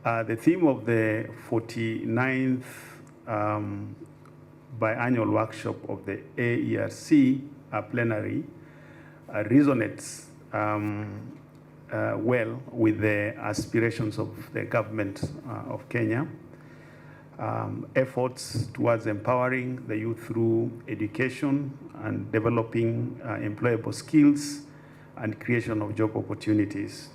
The theme of the 49th biannual workshop of the AERC plenary resonates well with the aspirations of the government of Kenya. Efforts towards empowering the youth through education and developing employable skills and creation of job opportunities.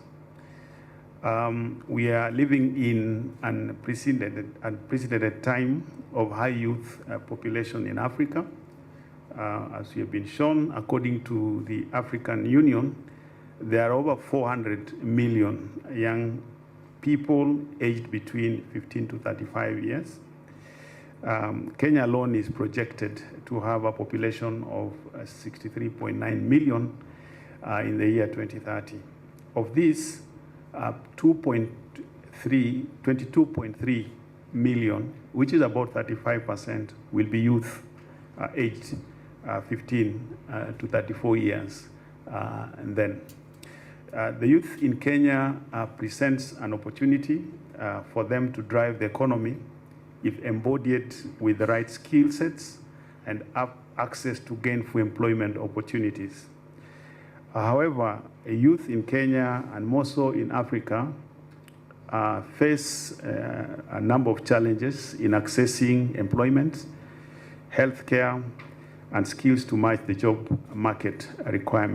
We are living in an unprecedented time of high youth population in Africa. As we have been shown, according to the African Union, there are over 400 million young people aged between 15 to 35 years. Kenya alone is projected to have a population of 63.9 million in the year 2030. Of this, 22.3 million, which is about 35%, will be youth aged 15 to 34 years. And then the youth in Kenya presents an opportunity for them to drive the economy if embodied with the right skill sets and access to gainful employment opportunities. However, youth in Kenya and more so in Africa face a number of challenges in accessing employment, healthcare, and skills to match the job market requirements.